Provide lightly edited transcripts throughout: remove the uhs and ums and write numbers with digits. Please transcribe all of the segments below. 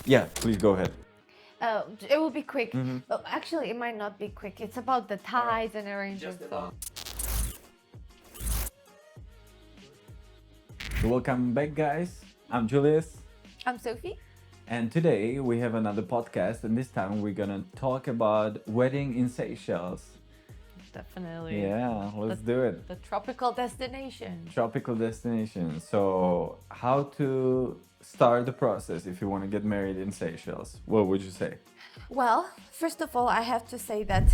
Yeah, please go ahead. It will be quick. Well, actually, it might not be quick. It's about the ties and arrangements. Welcome back, guys. I'm Julius, I'm Sophie. and today we have another podcast, and this time we're gonna talk about wedding in Seychelles. Definitely. Yeah, let's do it. The tropical destination. Tropical destination. So, how to start the process if you want to get married in Seychelles? What would you say? Well, first of all, I have to say that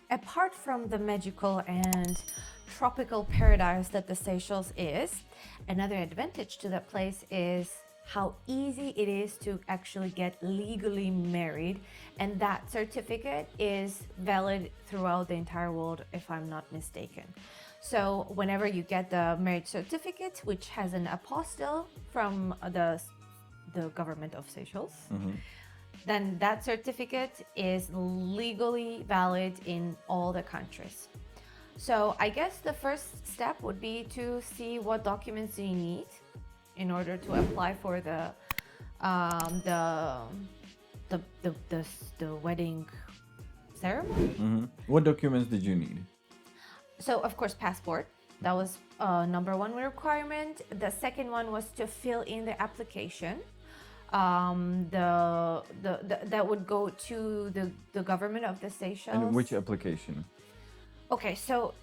apart from the magical and tropical paradise that the Seychelles is, another advantage to that place is how easy it is to actually get legally married, and that certificate is valid throughout the entire world, if I'm not mistaken. So whenever you get the marriage certificate, which has an apostille from the government of Seychelles, then that certificate is legally valid in all the countries. So I guess the first step would be to see what documents you need in order to apply for the wedding ceremony. What documents did you need? So of course passport. That was number one requirement. The second one was to fill in the application. That would go to the government of the Seychelles. And which application? Okay, so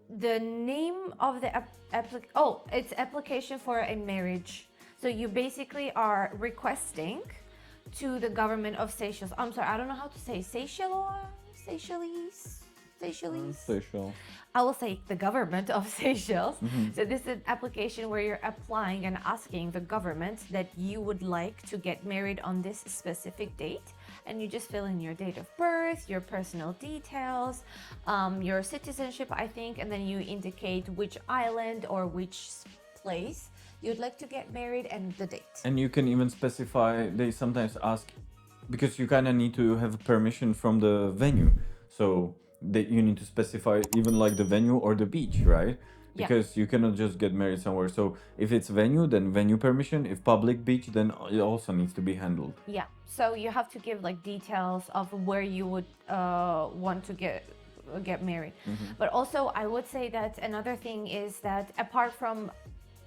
the name of the it's application for a marriage. So you basically are requesting to the government of Seychelles. I'm sorry, I don't know how to say Seychelles. Seychelles. I will say the government of Seychelles. So this is an application where you're applying and asking the government that you would like to get married on this specific date. And you just fill in your date of birth, your personal details, your citizenship, I think, and then you indicate which island or which place you'd like to get married and the date. And you can even specify, they sometimes ask, because you kind of need to have permission from the venue. So that you need to specify even like the venue or the beach, right? Yeah. Because you cannot just get married somewhere. So if it's venue, then venue permission. If public beach, then it also needs to be handled. Yeah. So you have to give like details of where you would want to get married. But also I would say that another thing is that apart from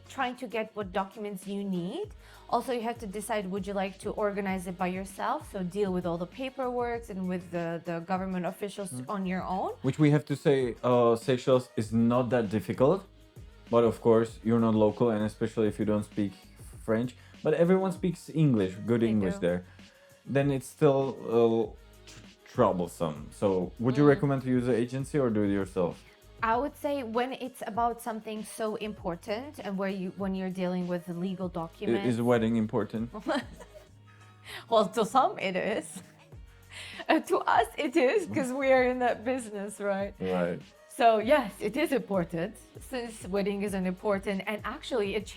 trying to get what documents you need, also you have to decide, would you like to organize it by yourself, so deal with all the paperwork and with the government officials on your own. Which we have to say, Seychelles is not that difficult, but of course you're not local, and especially if you don't speak French, but everyone speaks English, good English there, then it's still troublesome. So would you recommend to use an agency or do it yourself? I would say when it's about something so important and when you're dealing with legal documents. Is wedding important? Well, to some it is. To us it is, because we are in that business, right? Right. So yes, it is important, since wedding is an important, and actually it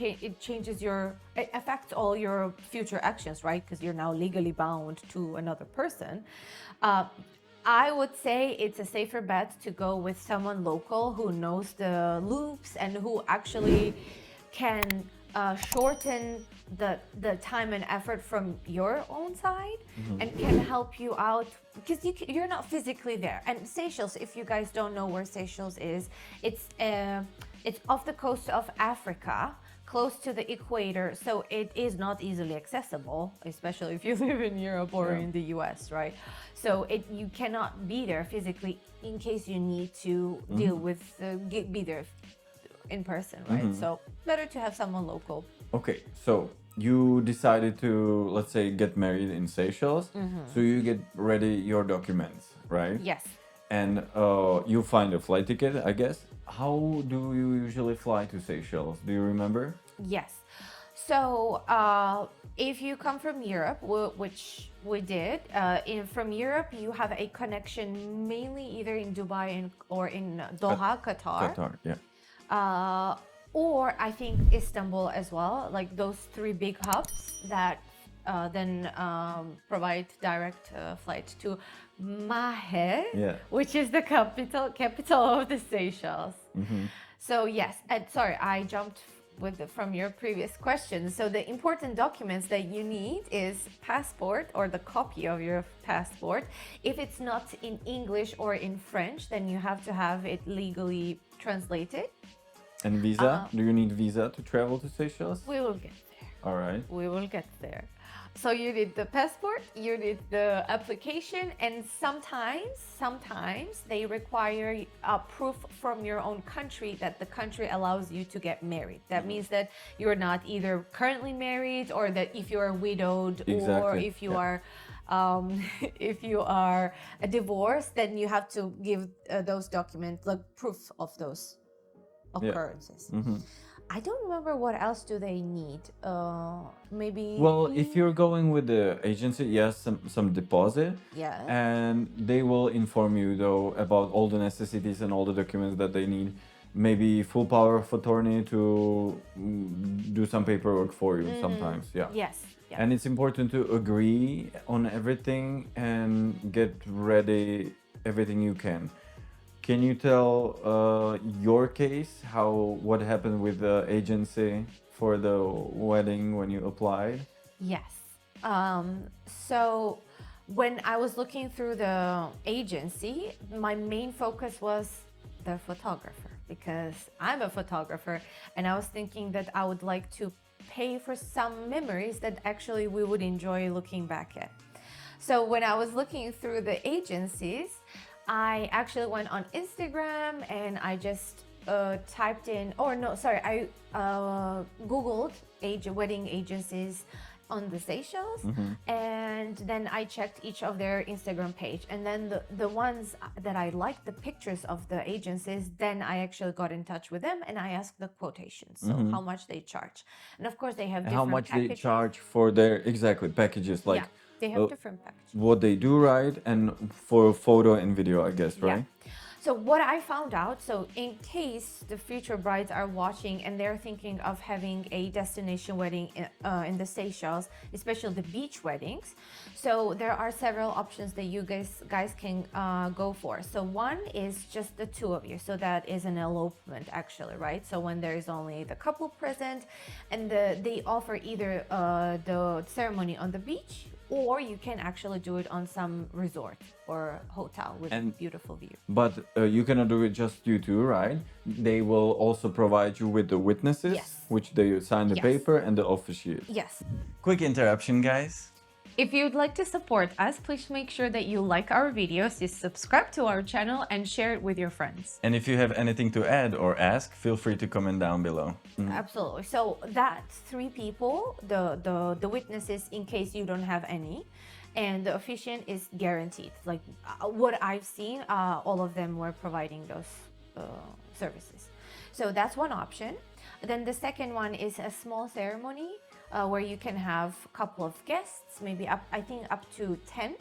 affects all your future actions, right? Because you're now legally bound to another person. I would say it's a safer bet to go with someone local who knows the loops and who actually can shorten the time and effort from your own side and can help you out, because you're not physically there. And Seychelles, if you guys don't know where Seychelles is, it's off the coast of Africa, close to the equator, so it is not easily accessible, especially if you live in Europe or in the US, right? So you cannot be there physically in case you need to deal with be there in person, right? So better to have someone local. Okay, so you decided to, let's say, get married in Seychelles, so you get ready your documents, right? Yes. And you find a flight ticket, I guess. How do you usually fly to Seychelles? Do you remember? Yes. So if you come from Europe, which we did, from Europe you have a connection mainly either in Dubai or in Doha, Qatar. Qatar, yeah. Or I think Istanbul as well, like those three big hubs that then provide direct flight to Mahe, which is the capital of the Seychelles. So yes, and sorry, I jumped from your previous question. So the important documents that you need is passport or the copy of your passport. If it's not in English or in French, then you have to have it legally translated. And visa? Do you need visa to travel to Seychelles? We will get there. All right. We will get there. So you need the passport, you need the application, and sometimes they require a proof from your own country that the country allows you to get married. That means that you're not either currently married, or that if you're widowed, or if you are if you are divorced, then you have to give those documents, like proof of those occurrences. I don't remember what else do they need. Maybe. Well, if you're going with the agency, yes, some deposit. Yeah. And they will inform you though about all the necessities and all the documents that they need. Maybe full power of attorney to do some paperwork for you sometimes. Yeah. Yes. Yeah. And it's important to agree on everything and get ready everything you can. Can you tell your case, what happened with the agency for the wedding when you applied? Yes. So when I was looking through the agency, my main focus was the photographer, because I'm a photographer, and I was thinking that I would like to pay for some memories that actually we would enjoy looking back at. So when I was looking through the agencies, I actually went on Instagram and I just typed in, I Googled wedding agencies on the Seychelles, and then I checked each of their Instagram page, and then the ones that I liked the pictures of the agencies, then I actually got in touch with them and I asked the quotations, so how much they charge. And of course they have different how much packages. they charge for their packages, like they have different packages. What they do, right? And for photo and video, I guess, right? Yeah. So what I found out, so in case the future brides are watching and they're thinking of having a destination wedding in the Seychelles, especially the beach weddings, so there are several options that you guys can go for. So one is just the two of you, so that is an elopement actually, right? So when there is only the couple present, and they offer either the ceremony on the beach, or you can actually do it on some resort or hotel with a beautiful view. But you cannot do it just you two, right? They will also provide you with the witnesses, which they sign the paper, and the officiate. Yes. Quick interruption, guys. If you'd like to support us, please make sure that you like our videos, you subscribe to our channel, and share it with your friends. And if you have anything to add or ask, feel free to comment down below. Absolutely. So that's 3 people, the witnesses in case you don't have any, and the officiant is guaranteed. Like what I've seen, all of them were providing those services. So that's one option. Then the second one is a small ceremony where you can have a couple of guests, maybe I think up to 10.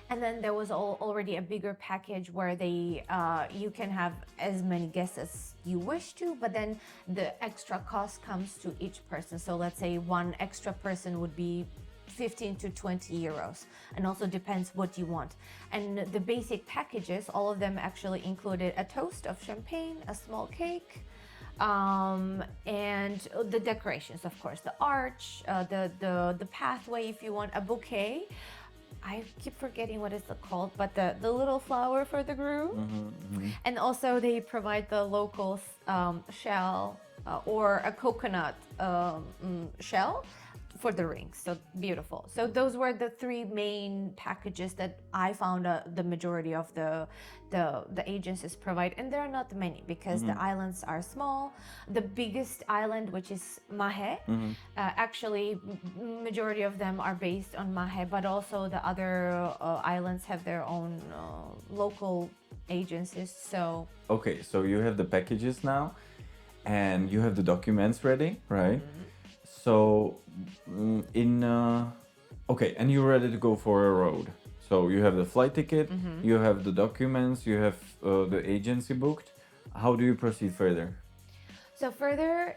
And then there was already a bigger package where you can have as many guests as you wish to, but then the extra cost comes to each person. So let's say one extra person would be 15 to 20 euros, and also depends what you want. And the basic packages, all of them actually included a toast of champagne, a small cake, and the decorations, of course, the arch, the pathway, if you want a bouquet. I keep forgetting what it's called, but the little flower for the groom. And also they provide the local shell or a coconut shell for the rings. So beautiful. So those were the 3 main packages that I found the majority of the agencies provide, and there are not many because the islands are small. The biggest island, which is Mahe, actually majority of them are based on Mahe, but also the other islands have their own local agencies. So okay, so you have the packages now and you have the documents ready, right? So okay, and you're ready to go for a road. So you have the flight ticket, you have the documents, you have the agency booked. How do you proceed further? So further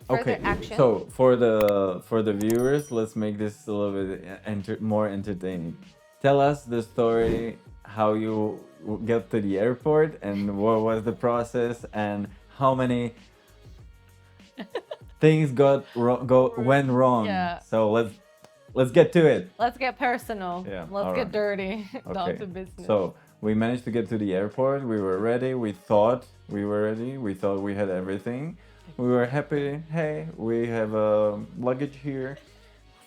action. So for the viewers, let's make this a little bit more entertaining. Tell us the story, how you get to the airport and what was the process, and how many things went wrong. Yeah. So let's get to it. Let's get personal. Yeah, Let's all get right. dirty. Down Okay. to business. So we managed to get to the airport. We were ready. We thought we were ready. We thought we had everything. We were happy. Hey, we have luggage here,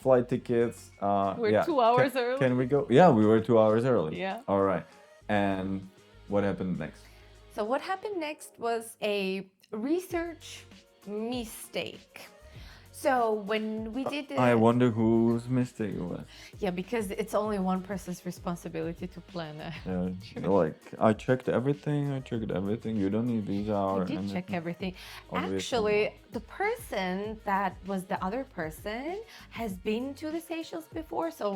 flight tickets. We're Yeah. 2 hours early. Can we go? Yeah, we were 2 hours early. Yeah. All right. And what happened next? So what happened next was a research mistake. So when we did I wonder whose mistake it was. yeah, because it's only one person's responsibility to plan that. Like I checked everything. You don't need visa or We did anything. check everything. Obviously. Actually, the person that was the other person has been to the Seychelles before, so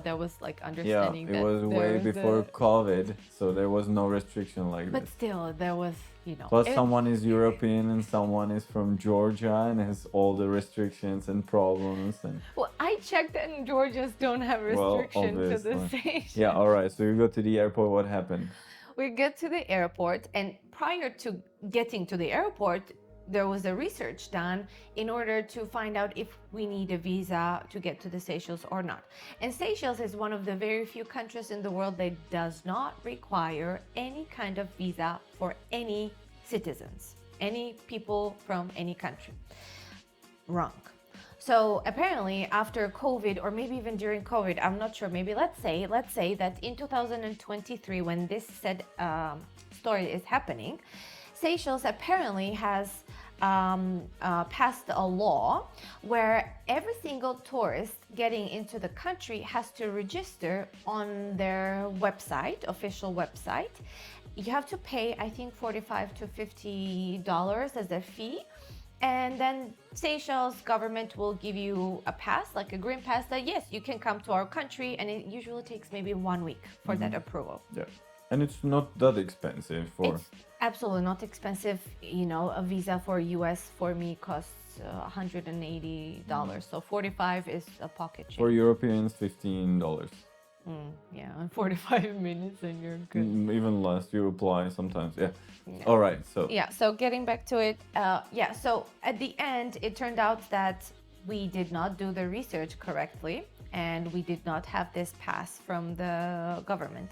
there was like Yeah, understanding it that was way there's before COVID, so there was no restriction like But this. still, there was Plus, it- someone is European and someone is from Georgia and has all the restrictions and problems. And Well, I checked and Georgians don't have restriction to the obviously. Seychelles. Yeah, all right. So you go to the airport. What happened? We get to the airport, and prior to getting to the airport, there was a research done in order to find out if we need a visa to get to the Seychelles or not. And Seychelles is one of the very few countries in the world that does not require any kind of visa for any citizens, any people from any country. Wrong. So apparently after COVID, or maybe even during COVID, I'm not sure, maybe let's say that in 2023, when this said story is happening, Seychelles apparently has passed a law where every single tourist getting into the country has to register on their website, official website. You have to pay, I think, $45 to $50 as a fee. And then Seychelles government will give you a pass, like a green pass, that yes, you can come to our country, and it usually takes maybe 1 week for that approval. Yeah, and it's not that expensive for. It's absolutely not expensive. A visa for US for me costs $180, so 45 is a pocket change. For Europeans, $15. Yeah, in 45 minutes and you're good. Even less. You apply sometimes. Yeah. All right. So. Yeah, so getting back to it, so at the end, it turned out that we did not do the research correctly and we did not have this pass from the government.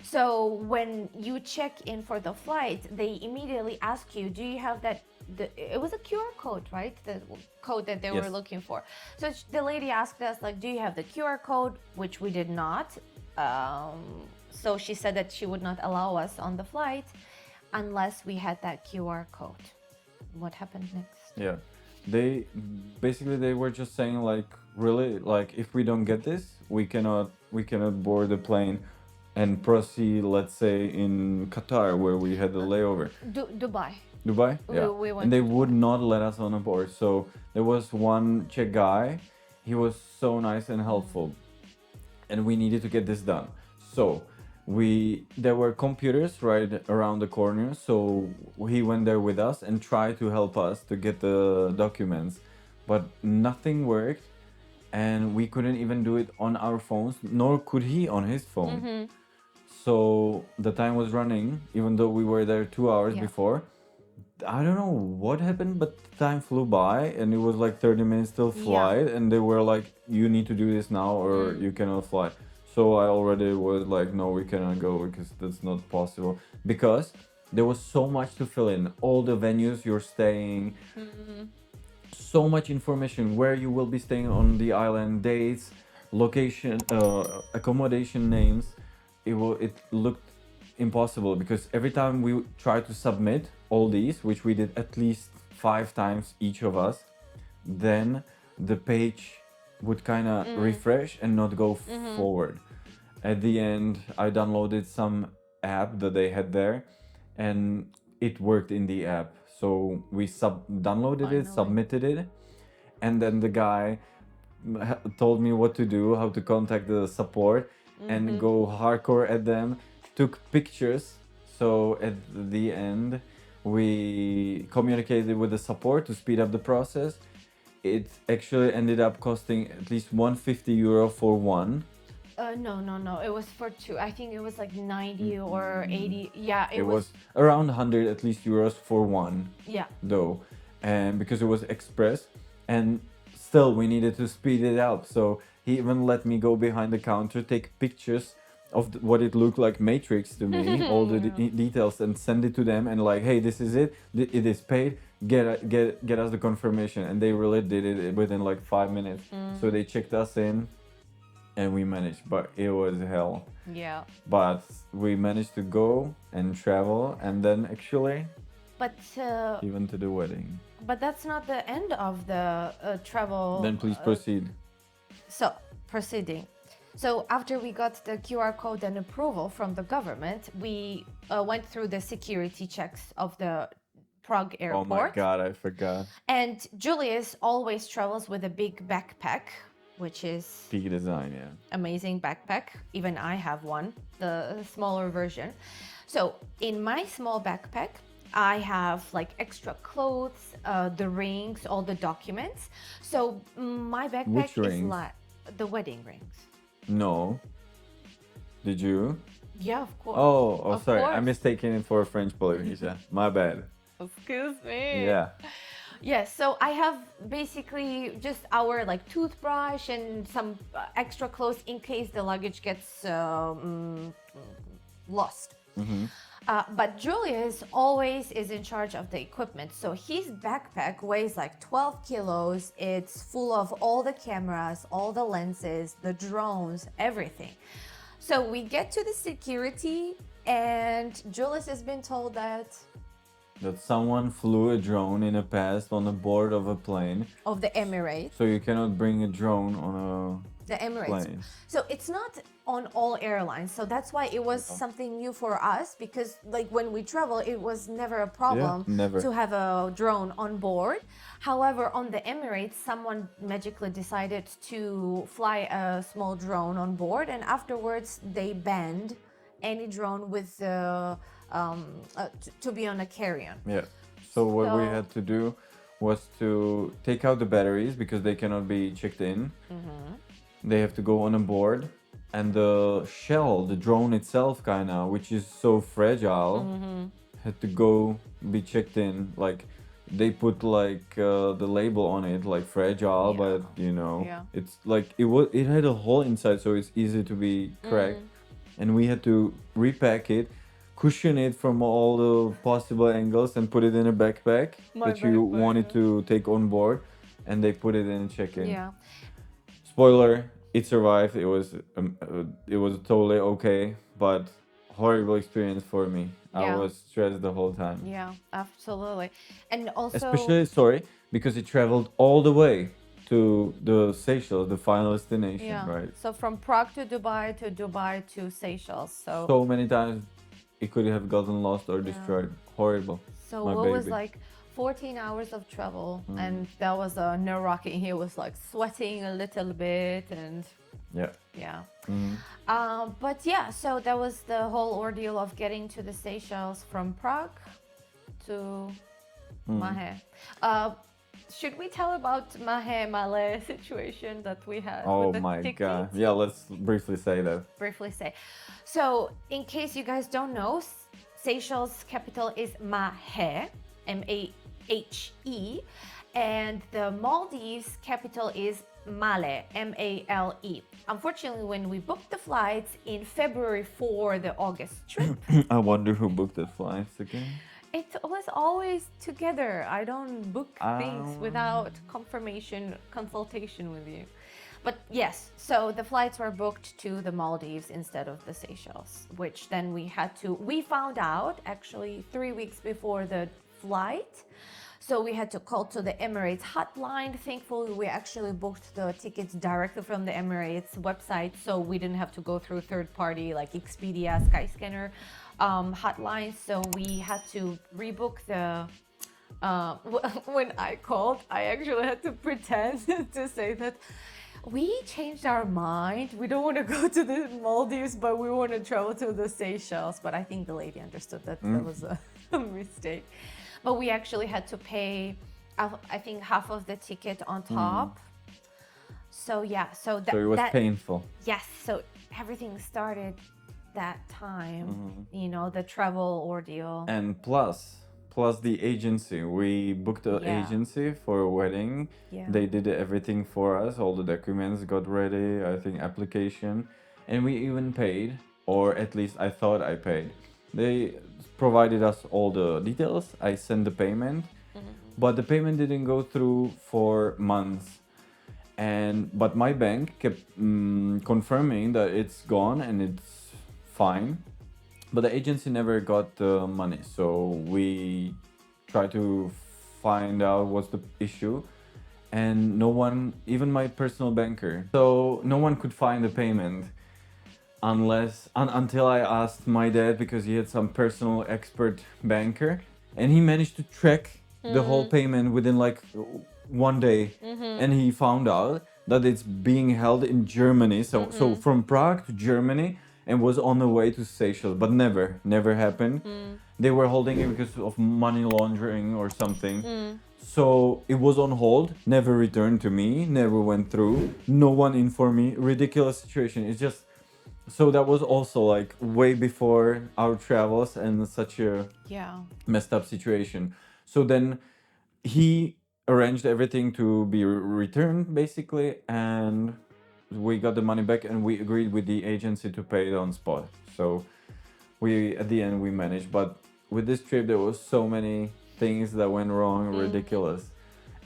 So when you check in for the flight, they immediately ask you, do you have that? It was a QR code, right? The code that they were looking for. So the lady asked us, like, do you have the QR code? Which we did not. So she said that she would not allow us on the flight unless we had that QR code. What happened next? Yeah, they were just saying like, really, like if we don't get this, we cannot board the plane and proceed, let's say in Qatar where we had the layover. Dubai. Dubai? Yeah. We went and they to would not let us on a board. So there was one Czech guy, he was so nice and helpful. And we needed to get this done. So there were computers right around the corner. So he went there with us and tried to help us to get the documents. But nothing worked. And we couldn't even do it on our phones, nor could he on his phone. So the time was running, even though we were there 2 hours before. I don't know what happened, but time flew by and it was like 30 minutes till flight. And they were like, you need to do this now or you cannot fly. So I already was like, no, we cannot go because that's not possible. Because there was so much to fill in. All the venues you're staying, so much information, where you will be staying on the island, dates, location, accommodation names. It looked impossible because every time we tried to submit all these, which we did at least 5 times each of us, then the page would kind of refresh and not go forward. At the end, I downloaded some app that they had there and it worked in the app. So we downloaded it, submitted it, and then the guy told me what to do, how to contact the support and go hardcore at them, took pictures. So at the end, we communicated with the support to speed up the process. It actually ended up costing at least €150 for one. No. It was for 2. I think it was like 90 or 80. Yeah, It was around 100 at least euros for one. Yeah. Though. and because it was express, and still we needed to speed it up. So he even let me go behind the counter, take pictures of what it looked like Matrix to me, all the details, and send it to them, and like, hey, this is it. It is paid. Get us the confirmation, and they really did it within like 5 minutes. So they checked us in, and we managed, but it was hell. Yeah. But we managed to go and travel, and then actually But even to the wedding. but that's not the end of the travel. Then please proceed. So, proceeding. So, after we got the QR code and approval from the government, we went through the security checks of the Prague airport. Oh my God, I forgot. And Julius always travels with a big backpack, which is Peak design, yeah. amazing backpack. Even I have one, the smaller version. So, in my small backpack, I have like extra clothes, the rings, all the documents. So my backpack Which is rings? like the wedding rings. No. Did you? Yeah, of course. Oh, Of sorry. course. I'm mistaken it for French Polynesia. My bad. Excuse me. Yeah. Yes, so I have basically just our like toothbrush and some extra clothes in case the luggage gets lost. But Julius always is in charge of the equipment. So his backpack weighs like 12 kilos. It's full of all the cameras, all the lenses, the drones, everything. So we get to the security, and Julius has been told that That someone flew a drone in the past on the board of a plane. of the Emirates. So you cannot bring a drone on The a Emirates. plane. So it's not on all airlines. So that's why it was something new for us, because like when we travel, it was never a problem never. to have a drone on board. However, on the Emirates, someone magically decided to fly a small drone on board, and afterwards they banned any drone with to be on a carry-on. Yeah. So what we So- had to do was to take out the batteries because they cannot be checked in. They have to go on a board, and the shell, the drone itself, kind of, which is so fragile, had to go be checked in. Like they put like the label on it, like fragile, Yeah. but you know, Yeah. it's like it had a hole inside, so it's easy to be cracked. And we had to repack it, cushion it from all the possible angles, and put it in a backpack My that you backpack, wanted yeah. to take on board, and they put it in check-in. Yeah. Spoiler: it survived. It was totally okay, but horrible experience for me. I Yeah. was stressed the whole time. Yeah, absolutely. And also Especially, sorry, because it traveled all the way to the Seychelles, the final destination, yeah. right? So from Prague to Dubai to Seychelles. So many times it could have gotten lost or destroyed. Horrible. So My it was baby. like 14 hours of travel, and that was nerve-wracking. He was like sweating a little bit, and Yeah. yeah. Mhm. But yeah, so that was the whole ordeal of getting to the Seychelles from Prague to Mahe. Should we tell about Mahe Malé situation that we had? Oh with the my tickets? God. Yeah, let's briefly say that. Briefly say. So, in case you guys don't know, Seychelles capital is Mahe, M-A-H-E, and the Maldives capital is Male, M-A-L-E. Unfortunately, when we booked the flights in February for the August trip, I wonder who booked the flights again. it was always together. I don't book things without consultation with you. But yes, so the flights were booked to the Maldives instead of the Seychelles, which then we found out actually 3 weeks before the flight. So we had to call to the Emirates hotline. Thankfully, we actually booked the tickets directly from the Emirates website, so we didn't have to go through third party like Expedia, Skyscanner hotline. So we had to rebook the. When I called, I actually had to pretend to say that we changed our mind. We don't want to go to the Maldives, but we want to travel to the Seychelles. But I think the lady understood that that was a mistake. But we actually had to pay, I think, half of the ticket on top. So yeah, so that So it was painful. yes, so everything started that time. You know, the travel ordeal. And plus plus the agency. We booked an Yeah. agency for a wedding. Yeah. They did everything for us. All the documents got ready, I think application, and we even paid, or at least I thought I paid. They provided us all the details. I sent the payment, but the payment didn't go through for months. But my bank kept confirming that it's gone and it's fine, but the agency never got the money. So we tried to find out what's the issue, and no one, even my personal banker, so no one could find the payment until I asked my dad, because he had some personal expert banker, and he managed to track the whole payment within like one day, and he found out that it's being held in Germany. So from Prague to Germany, and was on the way to Seychelles, but never happened. They were holding it because of money laundering or something. So it was on hold, never returned to me, never went through. No one informed me. Ridiculous situation. It's just, so that was also like way before our travels and such a Yeah. messed up situation. So then he arranged everything to be returned basically, and we got the money back, and we agreed with the agency to pay it on spot. So we, at the end, we managed. But with this trip there was so many things that went wrong, ridiculous.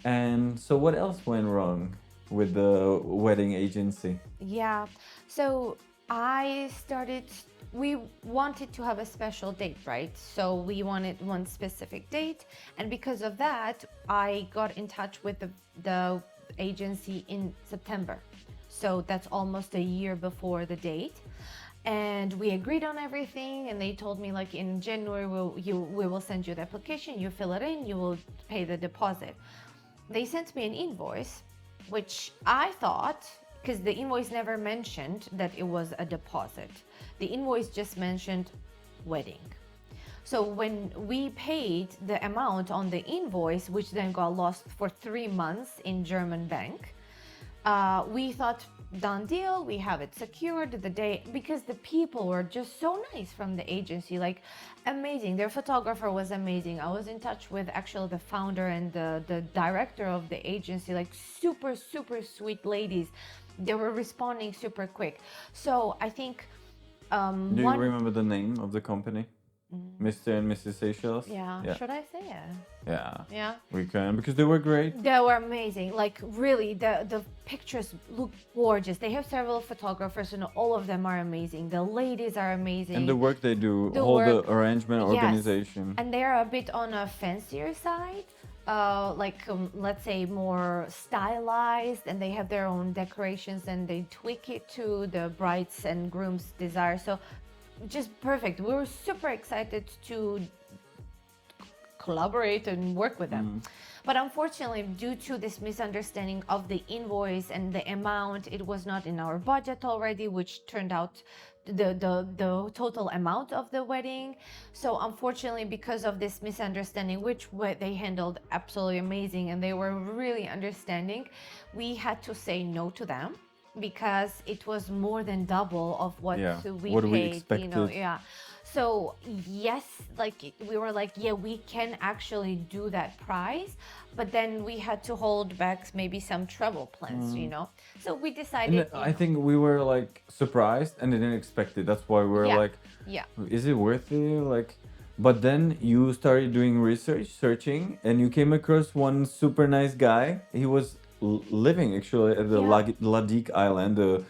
And so what else went wrong with the wedding agency? Yeah. So we wanted to have a special date, right? So we wanted one specific date. And because of that, I got in touch with the agency in September. So that's almost a year before the date. And we agreed on everything, and they told me like in January we will send you the application, you fill it in, you will pay the deposit. They sent me an invoice, which I thought, because the invoice never mentioned that it was a deposit. The invoice just mentioned wedding. So when we paid the amount on the invoice, which then got lost for 3 months in German bank, we thought, done deal, we have it secured the day, because the people were just so nice from the agency, like amazing. Their photographer was amazing. I was in touch with actually the founder and the director of the agency, like super sweet ladies. They were responding super quick. So I think Do you remember the name of the company? Mr. and Mrs. Seychelles? Yeah. Should I say it? Yeah. We can, because they were great. They were amazing. Like really, the pictures look gorgeous. They have several photographers, and all of them are amazing. The ladies are amazing. And the work they do, The all work, the arrangement, yes. organization. And they're a bit on a fancier side, let's say more stylized, and they have their own decorations, and they tweak it to the bride's and groom's desire. So just perfect. We were super excited to collaborate and work with them. But unfortunately, due to this misunderstanding of the invoice and the amount, it was not in our budget already, which turned out the total amount of the wedding. So unfortunately, because of this misunderstanding, which they handled absolutely amazing and they were really understanding, we had to say no to them, because it was more than double of what we paid, you know. So yes, like we were like, yeah, we can actually do that price, but then we had to hold back maybe some travel plans, you know. So we decided. And I think we were like surprised and didn't expect it. That's why we were like, is it worth it? Like, but then you started doing research, searching, and you came across one super nice guy. He was living actually at the Digue island,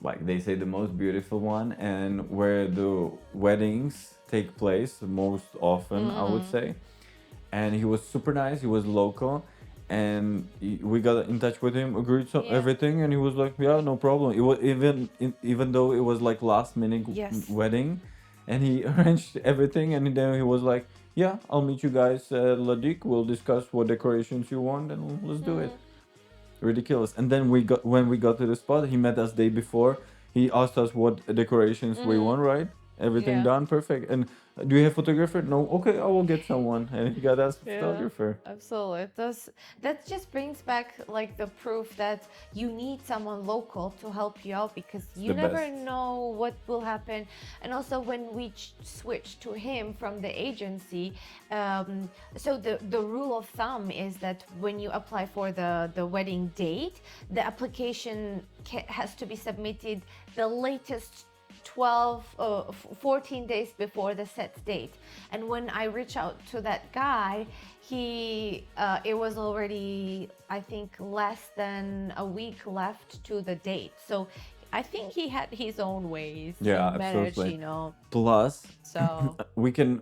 like they say, the most beautiful one, and where the weddings take place most often, I would say. And he was super nice. He was local, and we got in touch with him, agreed to everything, and he was like, yeah, no problem. It was even though it was like last minute wedding, and he arranged everything, and then he was like, yeah, I'll meet you guys at La Digue. We'll discuss what decorations you want, and let's do it. Ridiculous. And then when we got to the spot, he met us day before. He asked us what decorations we want, right? Everything Yeah. done perfect. And do you have photographer? No. Okay, I will get someone. And he got us a photographer. Absolutely. That just brings back like the proof that you need someone local to help you out because you the never best. know what will happen. And also when we switched to him from the agency, so the rule of thumb is that when you apply for the wedding date, the application has to be submitted the latest 14 days before the set date. And when I reached out to that guy, it was already, I think, less than a week left to the date. So I think he had his own ways Yeah, to manage, absolutely. Plus, So we can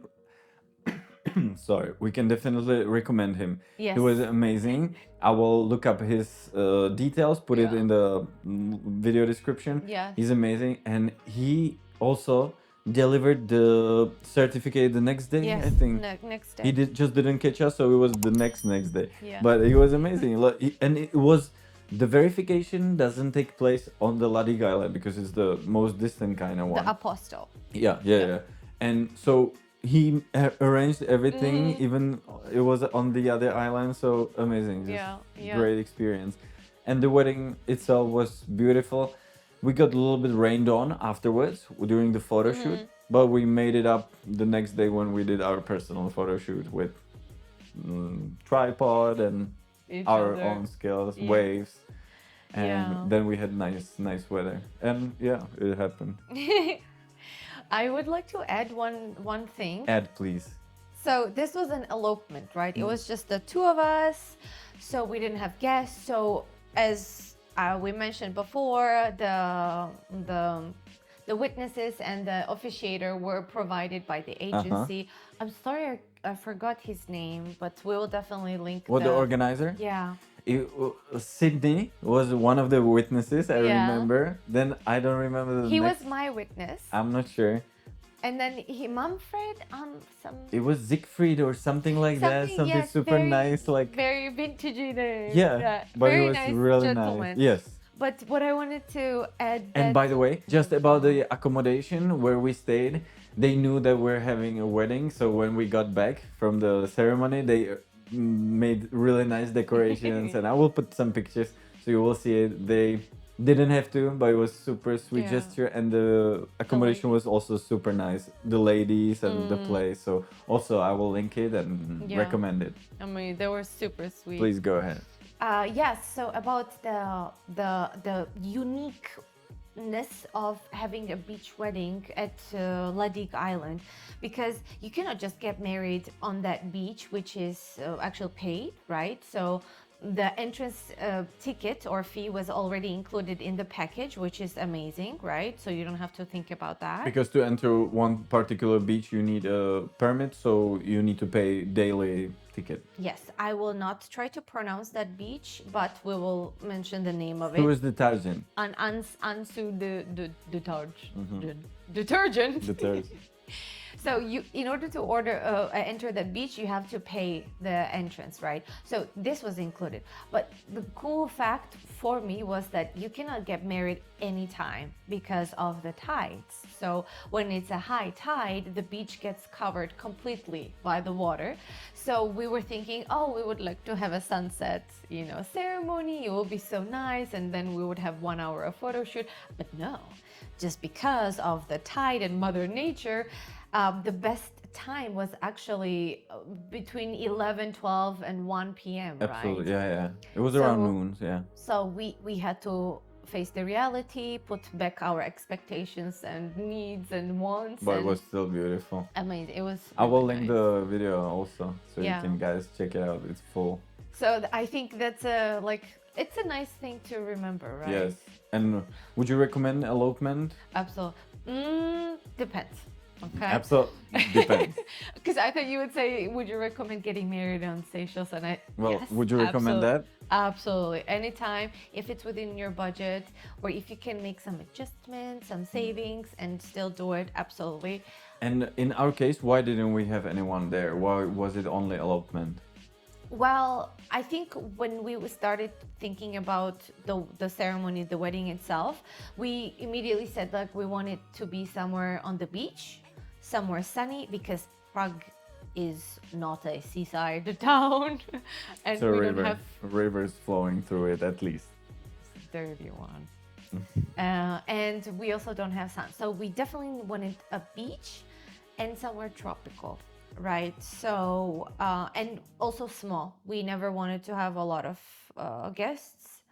sorry, we can definitely recommend him. yes. He was amazing. I will look up his details, put it Yeah. in the video description. Yes. He's amazing, and he also delivered the certificate the next day. Yes, I think next day. he didn't catch us, so it was the next day. Yeah. But he was amazing, and it was. The verification doesn't take place on the Digue Island because it's the most distant kind of one. The apostle. Yeah. And so he arranged everything, even it was on the other island, so amazing. Just great experience. And the wedding itself was beautiful. We got a little bit rained on afterwards during the photo shoot, but we made it up the next day when we did our personal photo shoot with tripod and our own skills, waves. And then we had nice weather. And yeah, it happened. I would like to add one thing. Add, please. So this was an elopement, right? It was just the two of us, so we didn't have guests. So as we mentioned before, the witnesses and the officiator were provided by the agency. I'm sorry, I forgot his name, but we will definitely link. The organizer? Yeah. Sydney was one of the witnesses, I remember. Then I don't remember the He next. was my witness. I'm not sure. And then Mumfred, some. It was Siegfried or something like that. Something yes, super very, nice, like. Very vintagey name. Yeah, but very it was nice really gentleman. nice. Yes. But what I wanted to add. And by the way, just about the accommodation where we stayed, they knew that we're having a wedding. So when we got back from the ceremony, they made really nice decorations, and I will put some pictures so you will see it. They didn't have to, but it was super sweet gesture, and the accommodation was also super nice. The ladies and the place. So also I will link it and recommend it. I mean, they were super sweet. Please go ahead. Yes. So about the uniqueness of having a beach wedding at Digue Island, because you cannot just get married on that beach, which is actually paid, right? So the entrance ticket or fee was already included in the package, which is amazing, right? So you don't have to think about that. Because to enter one particular beach, you need a permit, so you need to pay daily ticket. Yes, I will not try to pronounce that beach, but we will mention the name of it. Who is detergent? Ansu detergent. Detergent. So in order to enter that beach, you have to pay the entrance, right? So this was included. But the cool fact for me was that you cannot get married anytime because of the tides. So when it's a high tide, the beach gets covered completely by the water. So we were thinking, we would like to have a sunset, ceremony. It will be so nice, and then we would have 1 hour of photo shoot. But no, just because of the tide and Mother Nature. The best time was actually between 11, 12, and 1 p.m. Absolutely, right? yeah. It was around noon, yeah. So we had to face the reality, put back our expectations and needs and wants. But it was still beautiful. Amazing. It was. I will really link nice. the video also, so you can guys check it out. It's full. So I think that's it's a nice thing to remember, right? Yes. And would you recommend elopement? Absolutely. Depends. Okay. Absolutely. Depends. Because I thought you would say, would you recommend getting married on Seychelles? And yes, would you recommend that? Absolutely. Anytime, if it's within your budget, or if you can make some adjustments, some savings, and still do it, absolutely. And in our case, why didn't we have anyone there? Why was it only elopement? Well, I think when we started thinking about the ceremony, the wedding itself, we immediately said like we want it to be somewhere on the beach, somewhere sunny, because Prague is not a seaside town, and So we don't have rivers flowing through it at least. dirty one. And we also don't have sun, so we definitely wanted a beach and somewhere tropical, right? So and also small. We never wanted to have a lot of guests.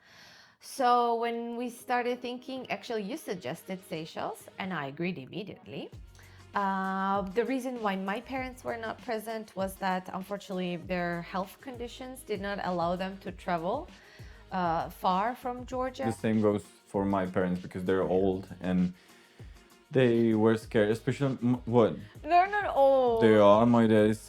So when we started thinking, actually, you suggested Seychelles, and I agreed immediately. The reason why my parents were not present was that unfortunately their health conditions did not allow them to travel far from Georgia. The same goes for my parents because they're old and they were scared, especially what? They're not old. They are. My dad is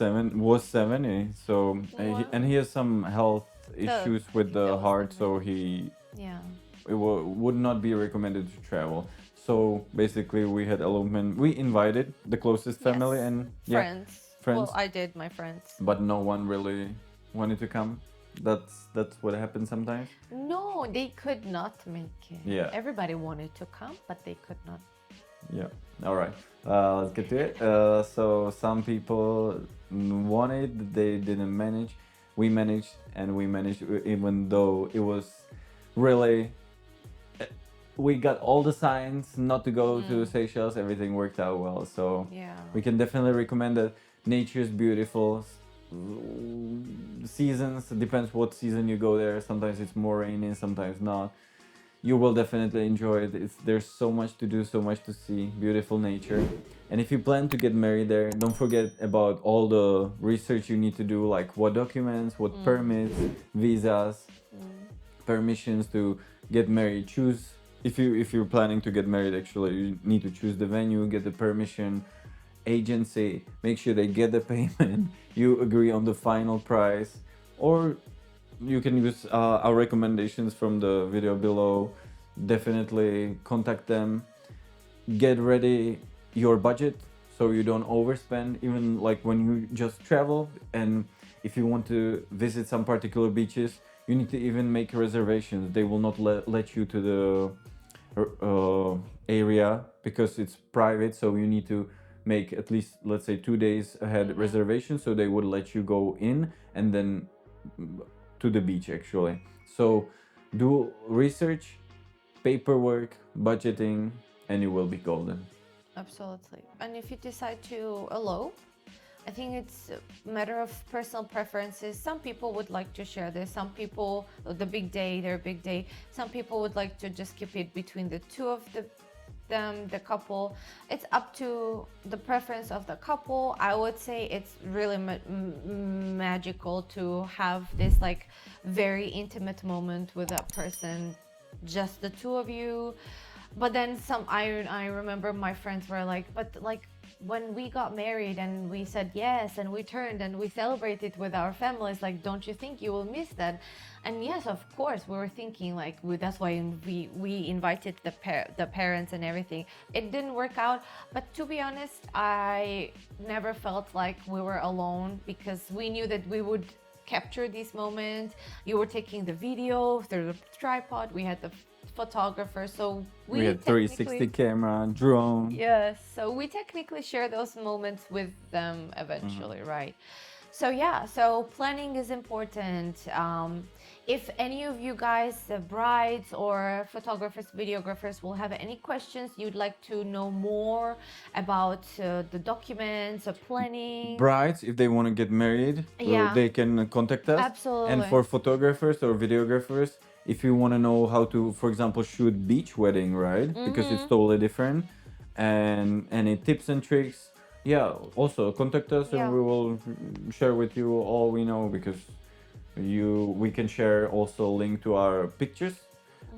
was 70, so Wow. and he has some health issues with that the was heart, the so he Yeah. it would not be recommended to travel. So basically, we had elopement. We invited the closest family Yes. and Friends. friends, Well, I did my friends. but no one really wanted to come. That's what happens sometimes. No, they could not make it. Yeah. Everybody wanted to come, but they could not. Yeah. All right. Let's get to it. So some people wanted, they didn't manage. We managed, and we managed, even though it was really. We got all the signs not to go to Seychelles. Everything worked out well. So Yeah. we can definitely recommend that. Nature is beautiful. Seasons, depends what season you go there. Sometimes it's more rainy, sometimes not. You will definitely enjoy it. There's so much to do, so much to see, beautiful nature. And if you plan to get married there, don't forget about all the research you need to do, like what documents, what permits, visas, permissions to get married. Choose if you're planning to get married. Actually, you need to choose the venue, get the permission, agency, make sure they get the payment. You agree on the final price, or you can use our recommendations from the video below. Definitely contact them. Get ready your budget so you don't overspend, even like when you just travel. And if you want to visit some particular beaches, you need to even make reservations. They will not let you to the area because it's private, so you need to make at least, let's say, 2 days ahead reservation, so they would let you go in and then to the beach actually. So do research, paperwork, budgeting, and you will be golden. Absolutely. And if you decide to elope, I think it's a matter of personal preferences. Some people would like to share this. Some people, the big day, their big day. Some people would like to just keep it between the two of them, the couple. It's up to the preference of the couple. I would say it's really magical to have this like very intimate moment with that person, just the two of you. But then I remember my friends were like, but like when we got married and we said yes and we turned and we celebrated with our families, like, don't you think you will miss that? And yes, of course, we were thinking like that's why we invited the parents and everything. It didn't work out, but to be honest, I never felt like we were alone because we knew that we would capture these moments. You were taking the video through the tripod. We had the photographer, so we had 360 camera, drone. Yes, so we technically share those moments with them eventually, right? So yeah, so planning is important. If any of you guys, the brides or photographers, videographers, will have any questions, you'd like to know more about the documents or planning. Brides, if they want to get married, they can contact us. Absolutely. And for photographers or videographers, if you want to know how to, for example, shoot beach wedding, right? Because it's totally different. And any tips and tricks, also contact us and we will share with you all we know, because we can share also link to our pictures,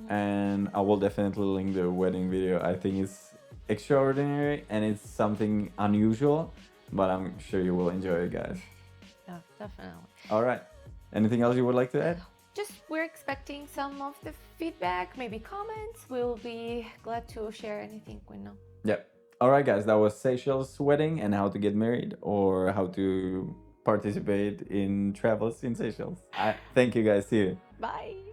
and I will definitely link the wedding video. I think it's extraordinary and it's something unusual, but I'm sure you will enjoy it, guys. Yeah, definitely. All right. Anything else you would like to add? Just we're expecting some of the feedback, maybe comments. We'll be glad to share anything we know. Yeah. All right, guys. That was Seychelles wedding and how to get married, or how to participate in travels in Seychelles. Thank you guys. See you. Bye.